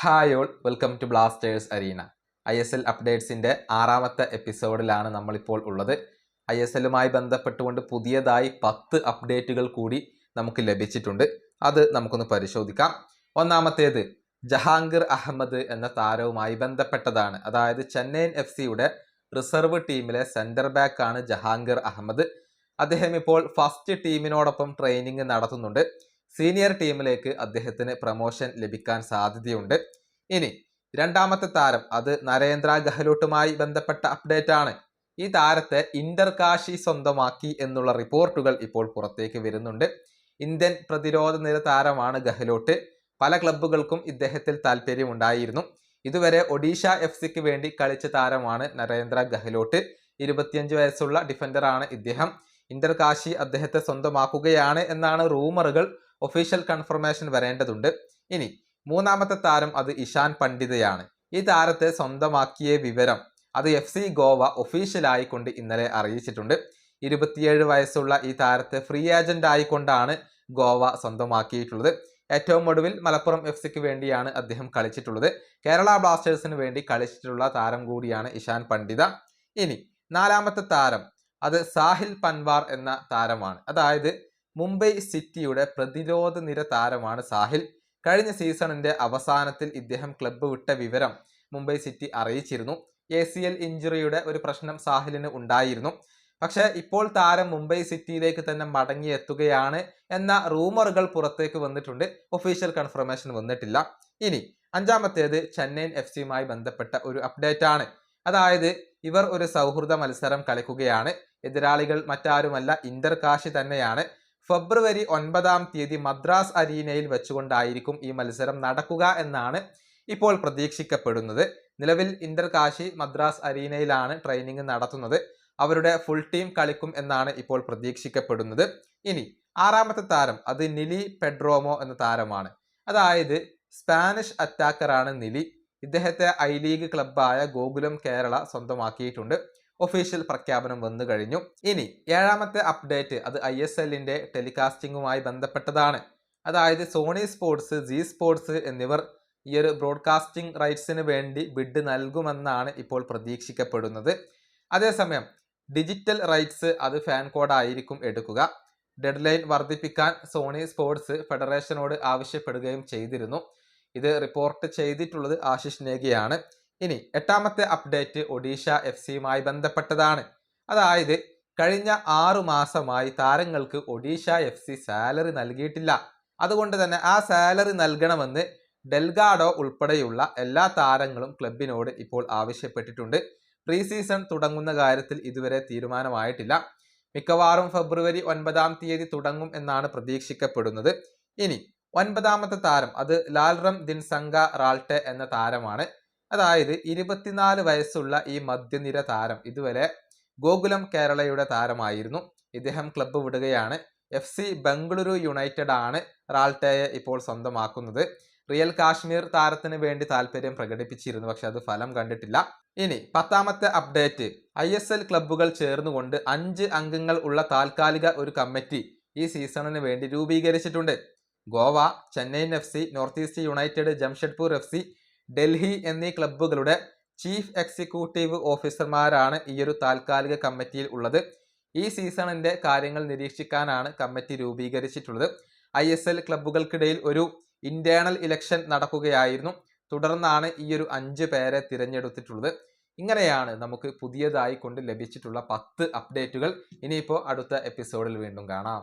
Hi all, welcome to Blasters arena. ISL അപ്ഡേറ്റ്സിൻ്റെ 6ാമത്തെ എപ്പിസോഡിലാണ് നമ്മളിപ്പോൾ ഉള്ളത്. ISLുമായി ബന്ധപ്പെട്ടുകൊണ്ട് പുതിയതായി 10 അപ്ഡേറ്റുകൾ കൂടി നമുക്ക് ലഭിച്ചിട്ടുണ്ട്. അത് നമുക്കൊന്ന് പരിശോധിക്കാം. ഒന്നാമത്തേത് ജഹാംഗീർ അഹമ്മദ് എന്ന താരവുമായി ബന്ധപ്പെട്ടതാണ്. അതായത് ചെന്നൈയിൻ FC റിസർവ് ടീമിലെ സെൻറ്റർ ബാക്കാണ് ജഹാംഗീർ അഹമ്മദ്. അദ്ദേഹം ഇപ്പോൾ ഫസ്റ്റ് ടീമിനോടൊപ്പം ട്രെയിനിങ് നടത്തുന്നുണ്ട്. സീനിയർ ടീമിലേക്ക് അദ്ദേഹത്തിന് പ്രമോഷൻ ലഭിക്കാൻ സാധ്യതയുണ്ട്. ഇനി രണ്ടാമത്തെ താരം, അത് നരേന്ദ്ര ഗെഹ്ലോട്ടുമായി ബന്ധപ്പെട്ട അപ്ഡേറ്റ് ആണ്. ഈ താരത്തെ ഇന്റർ കാശി സ്വന്തമാക്കി എന്നുള്ള റിപ്പോർട്ടുകൾ ഇപ്പോൾ പുറത്തേക്ക് വരുന്നുണ്ട്. ഇന്ത്യൻ പ്രതിരോധ നിര താരമാണ് ഗെഹ്ലോട്ട്. പല ക്ലബ്ബുകൾക്കും ഇദ്ദേഹത്തിൽ താല്പര്യമുണ്ടായിരുന്നു. ഇതുവരെ ഒഡീഷ FCക്ക് വേണ്ടി കളിച്ച താരമാണ് നരേന്ദ്ര ഗെഹ്ലോട്ട്. 25 വയസ്സുള്ള ഡിഫൻഡറാണ് ഇദ്ദേഹം. ഇന്റർ കാശി അദ്ദേഹത്തെ സ്വന്തമാക്കുകയാണ് എന്നാണ് റൂമറുകൾ. ഒഫീഷ്യൽ കൺഫർമേഷൻ വരേണ്ടതുണ്ട്. ഇനി മൂന്നാമത്തെ താരം, അത് ഇഷാൻ പണ്ഡിതയാണ്. ഈ താരത്തെ സ്വന്തമാക്കിയ വിവരം അത് FC ഗോവ ഒഫീഷ്യലായിക്കൊണ്ട് ഇന്നലെ അറിയിച്ചിട്ടുണ്ട്. 27 വയസ്സുള്ള ഈ താരത്തെ ഫ്രീ ഏജന്റ് ആയിക്കൊണ്ടാണ് ഗോവ സ്വന്തമാക്കിയിട്ടുള്ളത്. ഏറ്റവും ഒടുവിൽ മലപ്പുറം FCക്ക് വേണ്ടിയാണ് അദ്ദേഹം കളിച്ചിട്ടുള്ളത്. കേരള ബ്ലാസ്റ്റേഴ്സിന് വേണ്ടി കളിച്ചിട്ടുള്ള താരം കൂടിയാണ് ഇഷാൻ പണ്ഡിത. ഇനി നാലാമത്തെ താരം, അത് സാഹിൽ പൻവാർ എന്ന താരമാണ്. അതായത് മുംബൈ സിറ്റിയുടെ പ്രതിരോധ നിര താരമാണ് സാഹിൽ. കഴിഞ്ഞ സീസണിന്റെ അവസാനത്തിൽ ഇദ്ദേഹം ക്ലബ്ബ് വിട്ട വിവരം മുംബൈ സിറ്റി അറിയിച്ചിരുന്നു. ACL ഇഞ്ചുറിയുടെ ഒരു പ്രശ്നം സാഹിലിന് ഉണ്ടായിരുന്നു. പക്ഷേ ഇപ്പോൾ താരം മുംബൈ സിറ്റിയിലേക്ക് തന്നെ മടങ്ങിയെത്തുകയാണ് എന്ന റൂമറുകൾ പുറത്തേക്ക് വന്നിട്ടുണ്ട്. ഒഫീഷ്യൽ കൺഫർമേഷൻ വന്നിട്ടില്ല. ഇനി അഞ്ചാമത്തേത് ചെന്നൈയിൻ FCയുമായി ബന്ധപ്പെട്ട ഒരു അപ്ഡേറ്റ് ആണ്. അതായത് ഇവർ ഒരു സൗഹൃദ മത്സരം കളിക്കുകയാണ്. എതിരാളികൾ മറ്റാരുമല്ല, ഇന്റർ കാശി തന്നെയാണ്. ഫെബ്രുവരി 9 മദ്രാസ് അരീനയിൽ വെച്ചുകൊണ്ടായിരിക്കും ഈ മത്സരം നടക്കുക എന്നാണ് ഇപ്പോൾ പ്രതീക്ഷിക്കപ്പെടുന്നത്. നിലവിൽ ഇന്റർ കാശി മദ്രാസ് അരീനയിലാണ് ട്രെയിനിങ് നടത്തുന്നത്. അവരുടെ ഫുൾ ടീം കളിക്കും എന്നാണ് ഇപ്പോൾ പ്രതീക്ഷിക്കപ്പെടുന്നത്. ഇനി ആറാമത്തെ താരം, അത് നിലി പെഡ്രോമോ എന്ന താരമാണ്. അതായത് സ്പാനിഷ് അറ്റാക്കറാണ് നിലി. ഇദ്ദേഹത്തെ I ലീഗ് ക്ലബ്ബായ ഗോകുലം കേരള സ്വന്തമാക്കിയിട്ടുണ്ട്. ഒഫീഷ്യൽ പ്രഖ്യാപനം വന്നു കഴിഞ്ഞു. ഇനി ഏഴാമത്തെ അപ്ഡേറ്റ്, അത് ISLന്റെ ടെലികാസ്റ്റിംഗുമായി ബന്ധപ്പെട്ടതാണ്. അതായത് സോണി സ്പോർട്സ്, Zee സ്പോർട്സ് എന്നിവർ ഈ ഒരു ബ്രോഡ്കാസ്റ്റിംഗ് റൈറ്റ്സിന് വേണ്ടി ബിഡ് നൽകുമെന്നാണ് ഇപ്പോൾ പ്രതീക്ഷിക്കപ്പെടുന്നത്. അതേസമയം ഡിജിറ്റൽ റൈറ്റ്സ് അത് ഫാൻ കോഡ് ആയിരിക്കും എടുക്കുക. ഡെഡ് ലൈൻ വർദ്ധിപ്പിക്കാൻ സോണി സ്പോർട്സ് ഫെഡറേഷനോട് ആവശ്യപ്പെടുകയും ചെയ്തിരുന്നു. ഇത് റിപ്പോർട്ട് ചെയ്തിട്ടുള്ളത് ആശിഷ് നേഗിയാണ്. ഇനി എട്ടാമത്തെ അപ്ഡേറ്റ് ഒഡീഷ FCയുമായി ബന്ധപ്പെട്ടതാണ്. അതായത് കഴിഞ്ഞ 6 മാസമായി താരങ്ങൾക്ക് ഒഡീഷ FC സാലറി നൽകിയിട്ടില്ല. അതുകൊണ്ട് തന്നെ ആ സാലറി നൽകണമെന്ന് ഡെൽഗാഡോ ഉൾപ്പെടെയുള്ള എല്ലാ താരങ്ങളും ക്ലബിനോട് ഇപ്പോൾ ആവശ്യപ്പെട്ടിട്ടുണ്ട്. പ്രീ സീസൺ തുടങ്ങുന്ന കാര്യത്തിൽ ഇതുവരെ തീരുമാനമായിട്ടില്ല. മിക്കവാറും ഫെബ്രുവരി 9 തുടങ്ങും എന്നാണ് പ്രതീക്ഷിക്കപ്പെടുന്നത്. ഇനി 9ാമത്തെ താരം, അത് ലാൽറം ദിൻസംഗ റാൾട്ടെ എന്ന താരമാണ്. അതായത് 24 വയസ്സുള്ള ഈ മധ്യനിര താരം ഇതുവരെ ഗോകുലം കേരളയുടെ താരമായിരുന്നു. ഇദ്ദേഹം ക്ലബ്ബ് വിടുകയാണ്. FC ബംഗളൂരു യുണൈറ്റഡ് ആണ് റാൾട്ടയെ ഇപ്പോൾ സ്വന്തമാക്കുന്നത്. റിയൽ കാശ്മീർ താരത്തിന് വേണ്ടി താല്പര്യം പ്രകടിപ്പിച്ചിരുന്നു, പക്ഷെ അത് ഫലം കണ്ടിട്ടില്ല. ഇനി 10ാമത്തെ അപ്ഡേറ്റ്, ISL ക്ലബ്ബുകൾ ചേർന്നുകൊണ്ട് 5 അംഗങ്ങൾ ഉള്ള താൽക്കാലിക ഒരു കമ്മിറ്റി ഈ സീസണിന് വേണ്ടി രൂപീകരിച്ചിട്ടുണ്ട്. Goa, Chennaiyin FC, north east United, Jamshedpur FC, Delhi എന്നീ ക്ലബ്ബുകളുടെ ചീഫ് എക്സിക്യൂട്ടീവ് ഓഫീസർമാരാണ് ഈ ഒരു താൽക്കാലിക കമ്മിറ്റിയിൽ ഉള്ളത്. ഈ സീസണിന്റെ കാര്യങ്ങൾ നിരീക്ഷിക്കാനാണ് കമ്മിറ്റി രൂപീകരിച്ചിട്ടുള്ളത്. ISL ക്ലബ്ബുകൾക്കിടയിൽ ഒരു ഇന്റേണൽ ഇലക്ഷൻ നടക്കുകയായിരുന്നു. തുടർന്നാണ് ഈ ഒരു 5 പേരെ തിരഞ്ഞെടുത്തിട്ടുള്ളത്. ഇങ്ങനെയാണ് നമുക്ക് പുതിയതായി കൊണ്ട് ലഭിച്ചിട്ടുള്ള 10 അപ്ഡേറ്റുകൾ. ഇനിയിപ്പോൾ അടുത്ത എപ്പിസോഡിൽ വീണ്ടും കാണാം.